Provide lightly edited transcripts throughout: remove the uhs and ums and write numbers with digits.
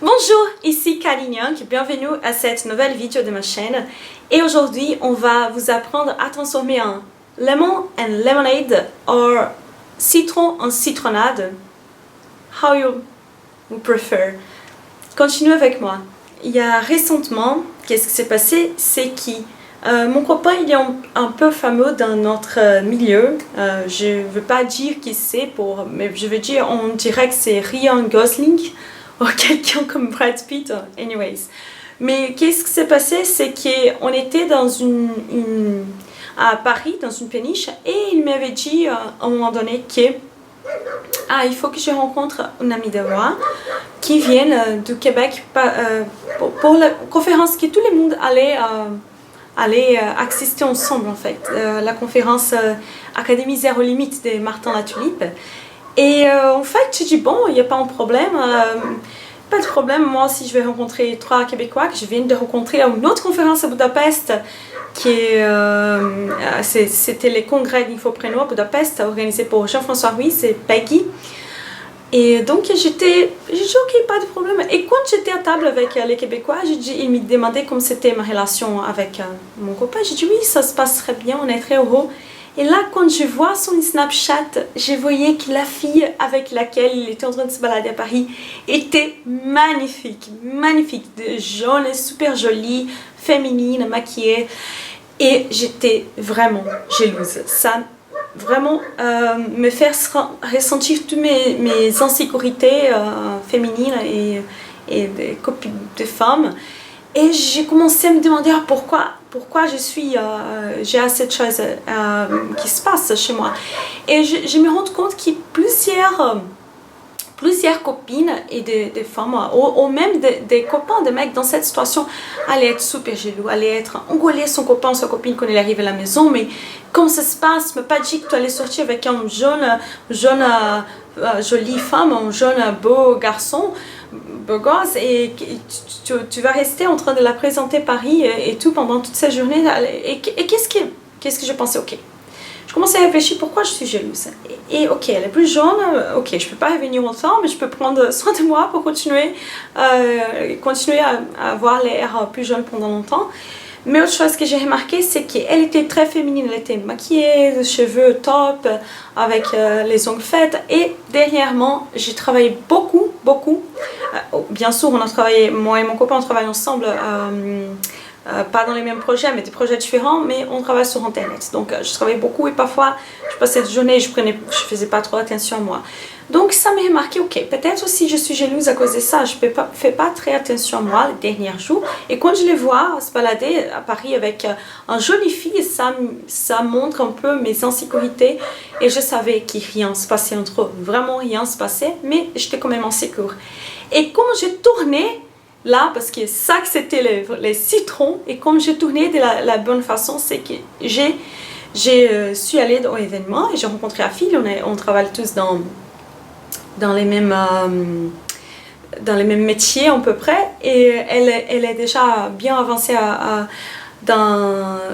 Bonjour, ici Kaline Young, bienvenue à cette nouvelle vidéo de ma chaîne. Et aujourd'hui, on va vous apprendre à transformer un lemon and lemonade ou citron en citronnade. How you prefer. Continuez avec moi. Il y a récemment, qu'est-ce qui s'est passé? C'est que mon copain il est un peu fameux dans notre milieu. Je ne veux pas dire qui c'est, mais je veux dire, on dirait que c'est Ryan Gosling ou quelqu'un comme Brad Pitt. Anyways. Mais qu'est-ce qui s'est passé? C'est qu'on était dans à Paris, dans une péniche, et il m'avait dit à un moment donné que il faut que je rencontre une amie de moi qui vient du Québec pour la conférence que tout le monde allait assister ensemble en fait, la conférence Académie Zéro Limite de Martin Latulippe. Et en fait, j'ai dit bon, il n'y a pas de problème. Pas de problème, moi aussi je vais rencontrer 3 Québécois que je viens de rencontrer à une autre conférence à Budapest c'était les congrès d'Infopreneur à Budapest organisé par Jean-François Ruiz et Peggy. Et donc j'ai dit ok, pas de problème. Et quand j'étais à table avec les Québécois, ils me demandaient comment c'était ma relation avec mon copain. J'ai dit oui, ça se passe très bien, on est très heureux. Et là, quand je vois son Snapchat, je voyais que la fille avec laquelle il était en train de se balader à Paris était magnifique, magnifique, jaune, super jolie, féminine, maquillée. Et j'étais vraiment jalouse. Ça vraiment me fait ressentir toutes mes insécurités féminines et des copines de femmes. Et j'ai commencé à me demander pourquoi j'ai cette chose qui se passe chez moi. Et je me rends compte qu'il y a plusieurs copines et des femmes, ou même des copains, des mecs dans cette situation, allaient être super jaloux, allaient être engueuler son copain ou sa copine quand il arrive à la maison. Mais comment ça se passe? Mais pas dit que tu allais sortir avec un jeune jolie femme, un jeune beau garçon, beau gosse, et tu vas rester en train de la présenter Paris et tout pendant toute cette journée. Et qu'est-ce que je pensais? Ok. Je commençais à réfléchir pourquoi je suis jalouse. Et ok, elle est plus jeune, ok, je peux pas revenir longtemps, mais je peux prendre soin de moi pour continuer à avoir l'air plus jeune pendant longtemps. Mais autre chose que j'ai remarqué, c'est qu'elle était très féminine, elle était maquillée, les cheveux top, avec les ongles faits. Et dernièrement, j'ai travaillé beaucoup. Bien sûr, on a travaillé, moi et mon copain, on travaille ensemble. Pas dans les mêmes projets, mais des projets différents, mais on travaille sur internet. Donc je travaillais beaucoup et parfois je passais la journée et je faisais pas trop attention à moi. Donc ça m'a remarqué, ok, peut-être aussi je suis jalouse à cause de ça, je fais pas très attention à moi les derniers jours. Et quand je les vois se balader à Paris avec une jolie fille, ça montre un peu mes insécurités. Et je savais qu'il rien se passait entre eux, vraiment rien se passait, mais j'étais quand même insécure. Et quand j'ai tourné là, parce que ça que c'était les citrons, et comme j'ai tourné de la bonne façon, c'est que je suis allée dans l'événement et j'ai rencontré la fille, on travaille tous dans les mêmes métiers à peu près, et elle est déjà bien avancée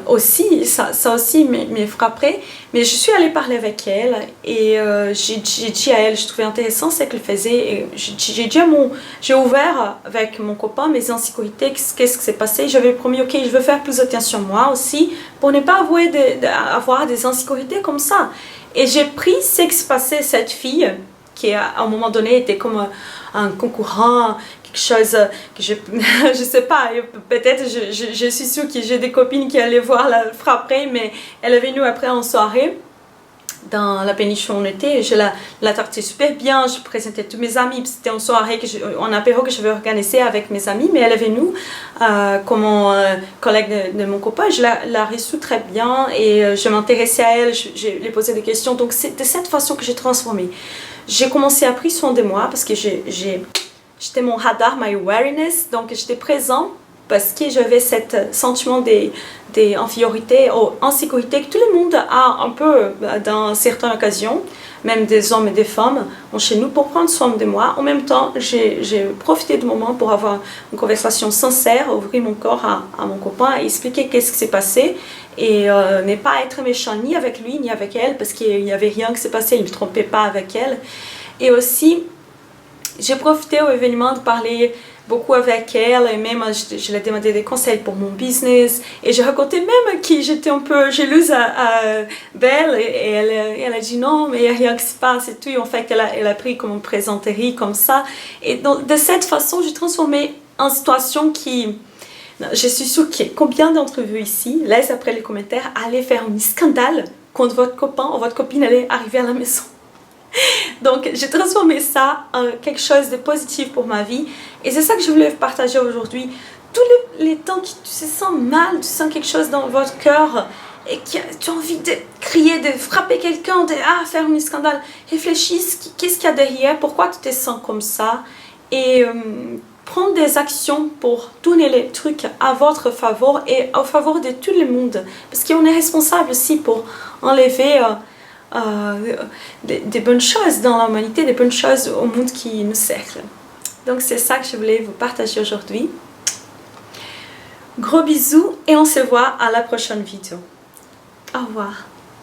aussi, ça aussi me frapperait, mais je suis allée parler avec elle et j'ai dit à elle, je trouvais intéressant ce qu'elle faisait, et j'ai ouvert avec mon copain mes insécurités, qu'est-ce qui s'est passé. J'avais promis, ok, je veux faire plus attention à moi aussi pour ne pas avoir des insécurités comme ça. Et j'ai pris ce qui se passait, cette fille qui à un moment donné était comme un concurrent, quelque chose que je sais pas, peut-être je suis sûre que j'ai des copines qui allaient voir la frapper, mais elle est venue après en soirée dans la péniche où on était, je la traitais super bien, je présentais tous mes amis, c'était une soirée, un apéro que je vais organiser avec mes amis, mais elle est venue comme collègue de mon copain, je la reçue très bien et je m'intéressais à elle, je lui posais des questions, donc c'est de cette façon que j'ai transformé. J'ai commencé à prendre soin de moi parce que j'étais mon radar, my awareness, donc j'étais présent parce que j'avais ce sentiment d'infériorité ou insécurité que tout le monde a un peu dans certaines occasions, même des hommes et des femmes chez nous, pour prendre soin de moi. En même temps, j'ai profité du moment pour avoir une conversation sincère, ouvrir mon corps à mon copain et expliquer qu'est-ce qui s'est passé et ne pas être méchant ni avec lui ni avec elle parce qu'il n'y avait rien qui s'est passé, il ne me trompait pas avec elle. Et aussi j'ai profité au événement de parler beaucoup avec elle et même je lui ai demandé des conseils pour mon business et j'ai raconté même que j'étais un peu jalouse d'elle et elle a dit non mais il n'y a rien qui se passe et tout et en fait elle a pris comme une plaisanterie comme ça et donc, de cette façon j'ai transformé en situation qui je suis sûre que combien d'entre vous ici laissent après les commentaires aller faire un scandale quand votre copain ou votre copine allait arriver à la maison. Donc j'ai transformé ça en quelque chose de positif pour ma vie et c'est ça que je voulais partager aujourd'hui. Tous les temps que tu te sens mal, tu sens quelque chose dans votre cœur et que tu as envie de crier, de frapper quelqu'un, de faire un scandale, réfléchis qu'est-ce qu'il y a derrière, pourquoi tu te sens comme ça et prendre des actions pour tourner les trucs à votre faveur et au faveur de tout le monde parce qu'on est responsable aussi pour enlever des bonnes choses dans l'humanité, des bonnes choses au monde qui nous cercle. Donc c'est ça que je voulais vous partager aujourd'hui. Gros bisous et on se voit à la prochaine vidéo. Au revoir.